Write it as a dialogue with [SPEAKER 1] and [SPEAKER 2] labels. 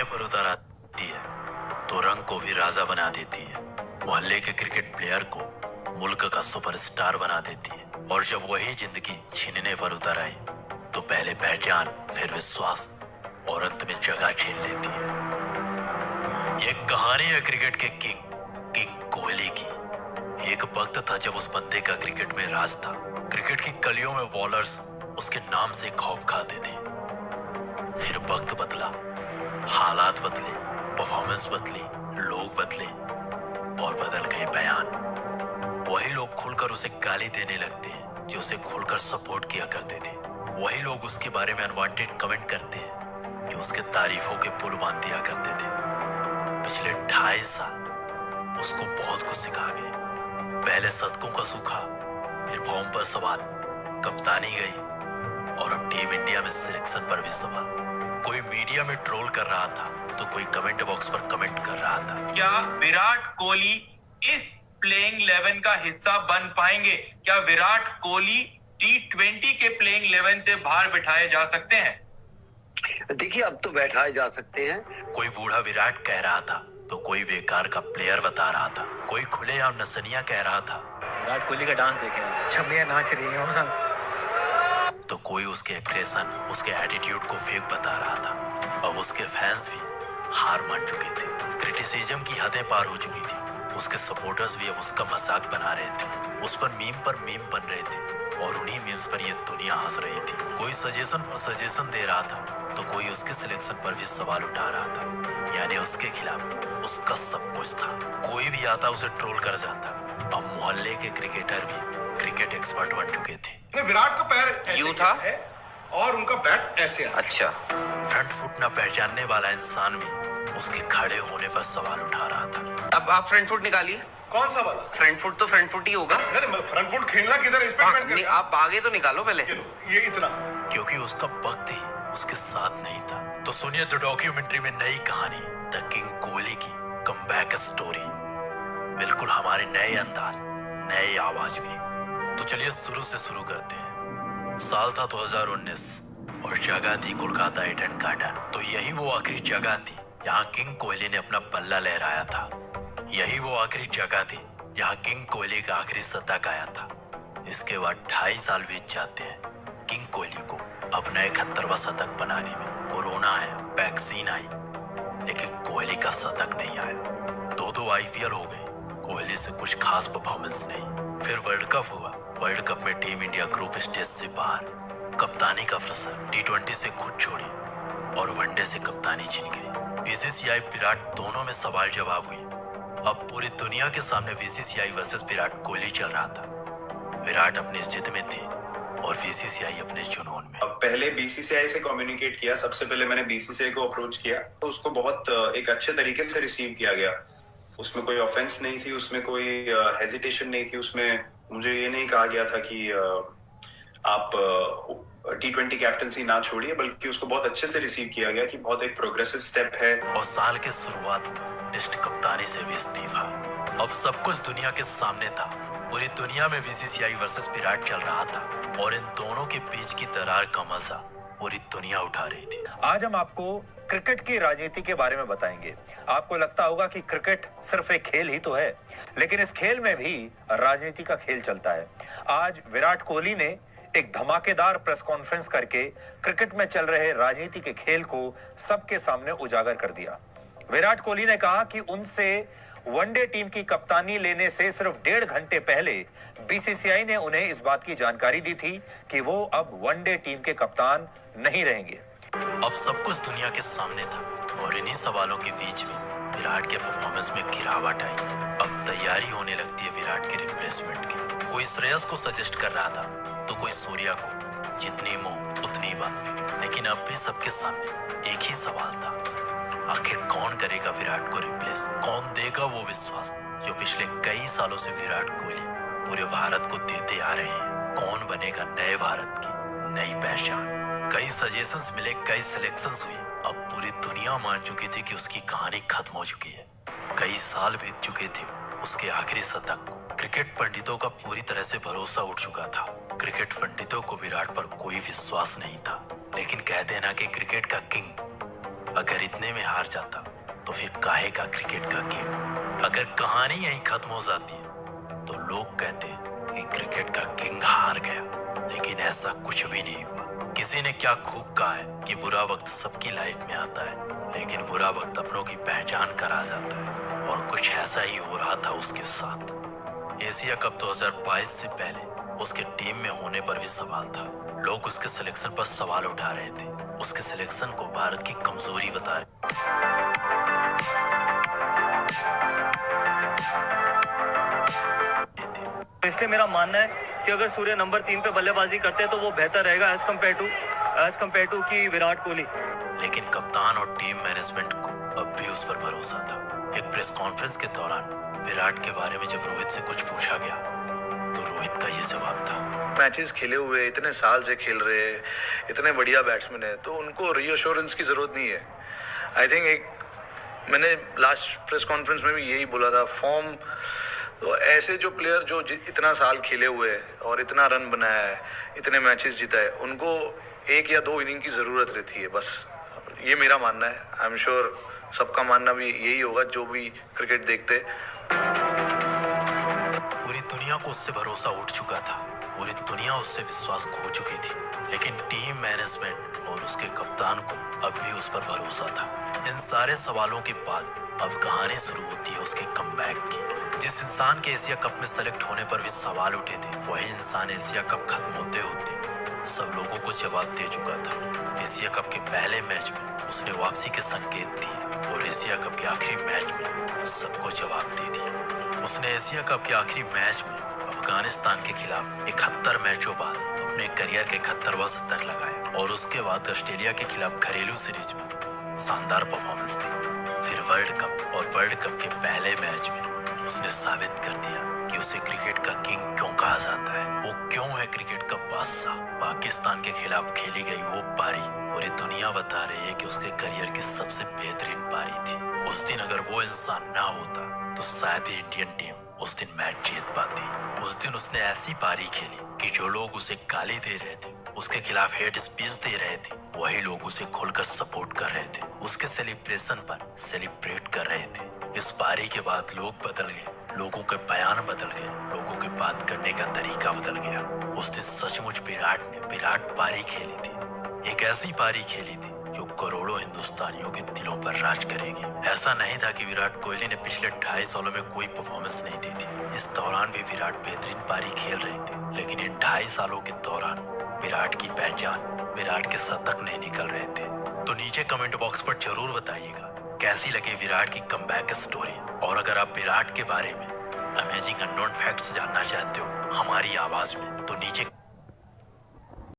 [SPEAKER 1] पर उतर आती है तो रंग को भी राजा बना देती है। मोहल्ले के क्रिकेट प्लेयर को मुल्क का सुपरस्टार बना देती है। और जब वही जिंदगी छीनने पर उतर आई तो पहले पहचान, फिर विश्वास और अंत में जगह छीन लेती है। ये कहानी है क्रिकेट के किंग कोहली की। एक वक्त था जब उस बंदे का क्रिकेट में राज था। क्रिकेट की गलियों में बॉलर्स उसके नाम से खौफ खाते थे। फिर वक्त बदला, हालात बदले, परफॉर्मेंस बदली, लोग बदले और बदल गए बयान। वही लोग खुलकर उसे गाली देने लगते हैं जो उसे खुलकर सपोर्ट किया करते थे। वही लोग उसके बारे में अनवांटेड कमेंट करते हैं जो उसके तारीफों के पुल बांध दिया करते थे। पिछले 2.5 साल उसको बहुत कुछ सिखा गए। पहले शतकों का सूखा, फिर फॉर्म पर सवाल, कप्तानी गई और अब टीम इंडिया में सिलेक्शन पर भी सवाल। कोई मीडिया में ट्रोल कर रहा था तो कोई कमेंट बॉक्स पर कमेंट कर रहा था।
[SPEAKER 2] क्या विराट कोहली इस प्लेइंग 11 का हिस्सा बन पाएंगे? क्या विराट कोहली T20 के प्लेइंग 11 से बाहर बिठाए जा सकते हैं?
[SPEAKER 3] देखिए, अब तो बैठाए जा सकते हैं।
[SPEAKER 1] कोई बूढ़ा विराट कह रहा था तो कोई बेकार का प्लेयर बता रहा था। कोई खुलेआम नसनिया कह रहा था।
[SPEAKER 4] विराट कोहली का डांस देखें, छमिया नाच रही हो।
[SPEAKER 1] तो कोई उसके एक्सप्रेशन, उसके एटीट्यूड को फेक बता रहा था। अब उसके फैंस भी हार मान चुके थे। क्रिटिसिज्म की हदें पार हो चुकी थी। उसके सपोर्टर्स भी अब उसका मजाक बना रहे थे। उस पर मीम बन रहे थे और उन्हीं मीम्स पर ये दुनिया हंस रही थी। कोई सजेशन पर सजेशन दे रहा था तो कोई उसके सिलेक्शन पर भी सवाल उठा रहा था। यानी उसके खिलाफ उसका सब कुछ था। कोई भी आता उसे ट्रोल कर जाता। अब मोहल्ले के क्रिकेटर भी क्रिकेट एक्सपर्ट बन चुके थे।
[SPEAKER 5] विराट का पैर ऐसे
[SPEAKER 4] यूं था
[SPEAKER 5] है और उनका बैट ऐसे है।
[SPEAKER 4] अच्छा,
[SPEAKER 1] फ्रंट फुट न पहचानने वाला इंसान भी उसके खड़े होने पर सवाल उठा रहा था।
[SPEAKER 4] अब आप फ्रंट फुट निकालिए।
[SPEAKER 5] कौन सा वाला?
[SPEAKER 4] फ्रंट फुट तो फ्रंट फुट ही होगा।
[SPEAKER 5] फ्रंट फुट खेलना किधर है? इस पे डिपेंड करता है।
[SPEAKER 4] आप आगे तो निकालो पहले।
[SPEAKER 5] ये इतना,
[SPEAKER 1] क्योंकि उसका वक्त ही उसके साथ नहीं था। तो सुनिए द डॉक्यूमेंट्री में नई कहानी, द किंग कोहली की कमबैक स्टोरी। बिल्कुल हमारे नए अंदाज, नए आवाज में। तो चलिए शुरू करते हैं। साल था 2019 और जगह थी कोलकाता ईडन गार्डन। तो यही वो आखिरी जगह थी यहाँ किंग कोहली ने अपना पल्ला लहराया था। यही वो आखिरी जगह थी यहाँ किंग कोहली का आखिरी शतक आया था। इसके बाद 2.5 साल बीत जाते हैं किंग कोहली को अपना 71वां शतक बनाने में। कोरोना आया, वैक्सीन आई, लेकिन कोहली का शतक नहीं आया। 2 IPL हो गए, कोहली से कुछ खास परफॉर्मेंस नहीं। फिर वर्ल्ड कप हुआ। वर्ल्ड कप में टीम इंडिया ग्रुप स्टेज से बाहर। कप्तानी का प्रेशर, T20 से खुद छोड़ी और वनडे से कप्तानी छीन गई। BCCI विराट दोनों में सवाल जवाब हुई। अब पूरी दुनिया के सामने BCCI वर्सेस विराट कोहली चल रहा था। विराट अपनी जिद में थे और BCCI अपने जुनून में।
[SPEAKER 6] पहले BCCI से कम्युनिकेट किया। सबसे पहले मैंने BCCI को अप्रोच किया तो उसको बहुत एक अच्छे तरीके से रिसीव किया गया। उसमें कोई ऑफेंस नहीं थी, उसमें कोई हेजिटेशन नहीं थी। उसमें मुझे ये नहीं कहा गया था कि आप T20 कैप्टनसी ना छोड़िए, बल्कि उसको बहुत अच्छे से रिसीव किया गया कि बहुत एक प्रोग्रेसिव स्टेप है।
[SPEAKER 1] और साल के शुरुआत टेस्ट कप्तानी से भी इस्तीफा। अब सब कुछ दुनिया के सामने था। पूरी दुनिया में BCCI वर्सेस विराट चल रहा था और इन दोनों के बीच की दरार का मजा पूरी दुनिया उठा रही थी।
[SPEAKER 7] आज हम आपको क्रिकेट की राजनीति के बारे में बताएंगे। आपको लगता होगा कि क्रिकेट सिर्फ एक खेल ही तो है, लेकिन इस खेल में भी राजनीति का खेल चलता है। आज विराट कोहली ने एक धमाकेदार प्रेस कॉन्फ्रेंस करके क्रिकेट में चल रहे राजनीति के खेल को सबके सामने उजागर कर दिया। विराट कोहली ने कहा कि उनसे वनडे टीम की कप्तानी लेने से सिर्फ 1.5 घंटे पहले BCCI ने उन्हें इस बात की जानकारी दी थी कि वो अब वनडे टीम के कप्तान नहीं रहेंगे।
[SPEAKER 1] अब सब कुछ दुनिया के सामने था और इन्हीं सवालों के बीच में विराट के परफॉर्मेंस में गिरावट आई। अब तैयारी होने लगती है विराट के रिप्लेसमेंट की। कोई श्रेयस को सजेस्ट कर रहा था तो कोई सूर्या को। जितनी मुंह उतनी बात। लेकिन अब भी सबके सामने एक ही सवाल था, आखिर कौन करेगा विराट को रिप्लेस? कौन देगा वो विश्वास जो पिछले कई सालों से विराट कोहली पूरे भारत को देते आ रहे हैं? कौन बनेगा नए भारत की नई पहचान? कई सजेशंस मिले, कई सिलेक्शंस हुए। अब पूरी दुनिया मान चुकी थी कि उसकी कहानी खत्म हो चुकी है। कई साल बीत चुके थे उसके आखिरी शतक को। क्रिकेट पंडितों का पूरी तरह से भरोसा उठ चुका था। क्रिकेट पंडितों को विराट पर कोई विश्वास नहीं था। लेकिन कहते हैं ना कि क्रिकेट का किंग अगर इतने में हार जाता तो फिर काहे का क्रिकेट का गेम। अगर कहानी यहीं खत्म हो जाती तो लोग कहते कि क्रिकेट का किंग हार गया, लेकिन ऐसा कुछ भी नहीं हुआ। किसी ने क्या खूब कहा है कि बुरा वक्त सबकी लाइफ में आता है, लेकिन बुरा वक्त अपनों की पहचान कर आ जाता है, और कुछ ऐसा ही हो रहा था उसके साथ। एशिया कप 2022 से पहले उसके टीम में होने पर भी सवाल था। लोग उसके सिलेक्शन पर सवाल उठा रहे थे, उसके सिलेक्शन को भारत की कमजोरी बता रहे थे।
[SPEAKER 8] इसलिए मेरा मानना है कि अगर सूर्य नंबर 3 पे बल्लेबाजी करते हैं तो वो बेहतर रहेगा एज कम्पेयर टू की विराट कोहली।
[SPEAKER 1] लेकिन कप्तान और टीम मैनेजमेंट को अब भी उस पर भरोसा था। एक प्रेस कॉन्फ्रेंस के दौरान विराट के बारे में जब रोहित से कुछ पूछा गया तो रोहित का ये जवाब था।
[SPEAKER 9] मैचेस खेले हुए, इतने साल से खेल रहे, इतने बढ़िया बैट्समैन है, तो उनको रीअश्योरेंस की जरूरत नहीं है। आई थिंक मैंने लास्ट प्रेस कॉन्फ्रेंस में भी यही बोला था, फॉर्म तो ऐसे जो प्लेयर जो इतना साल खेले हुए है और इतना रन बनाया है, इतने मैचेस जीता है, उनको 1 या 2 इनिंग की जरूरत रहती है बस। ये मेरा मानना है। आई एम श्योर सबका मानना भी यही होगा जो भी क्रिकेट देखते।
[SPEAKER 1] पूरी दुनिया को उससे भरोसा उठ चुका था, पूरी दुनिया उससे विश्वास खो चुकी थी, लेकिन टीम मैनेजमेंट और उसके कप्तान को अब भी उस पर भरोसा था। इन सारे सवालों के बाद अब कहानी शुरू होती है उसके कमबैक की। जिस इंसान के एशिया कप में सेलेक्ट होने पर भी सवाल उठे थे, वही इंसान एशिया कप खत्म होते होते सब लोगों को जवाब दे चुका था। एशिया कप के पहले मैच में उसने वापसी के संकेत दिए और एशिया कप के आखिरी मैच में सबको जवाब दे दिया। उसने एशिया कप के आखिरी मैच में अफगानिस्तान के खिलाफ 71 मैचों बाद अपने करियर के 71वां शतक लगाया, और उसके बाद ऑस्ट्रेलिया के खिलाफ घरेलू सीरीज में शानदार परफॉर्मेंस दी। फिर वर्ल्ड कप और वर्ल्ड कप के पहले मैच में उसने साबित कर दिया कि उसे क्रिकेट का किंग क्यों कहा जाता है, वो क्यों है क्रिकेट का बादशाह। पाकिस्तान के खिलाफ खेली गई वो पारी पूरी दुनिया बता रही है कि उसके करियर की सबसे बेहतरीन पारी थी। उस दिन अगर वो इंसान ना होता तो शायद ही इंडियन टीम उस दिन मैच जीत पाती। उस दिन उसने ऐसी पारी खेली कि जो लोग उसे गाली दे रहे थे, उसके खिलाफ हेट स्पीच दे रहे थे, वही लोग उसे खुलकर सपोर्ट कर रहे थे, उसके सेलिब्रेशन पर सेलिब्रेट कर रहे थे। इस पारी के बाद लोग बदल गए, लोगों के बयान बदल गए, लोगों के बात करने का तरीका बदल गया। उस दिन सचमुच विराट ने विराट पारी खेली थी, एक ऐसी पारी खेली थी जो करोड़ों हिंदुस्तानियों के दिलों पर राज करेगी। ऐसा नहीं था कि विराट कोहली ने पिछले 2.5 सालों में कोई परफॉर्मेंस नहीं दी थी। इस दौरान भी विराट बेहतरीन पारी खेल रहे थे, लेकिन इन 2.5 सालों के दौरान विराट की पहचान, विराट के शतक नहीं निकल रहे थे। तो नीचे कमेंट बॉक्स पर जरूर बताइएगा कैसी लगी विराट की कमबैक स्टोरी। और अगर आप विराट के बारे में अमेजिंग अननोन फैक्ट्स जानना चाहते हो हमारी आवाज में, तो नीचे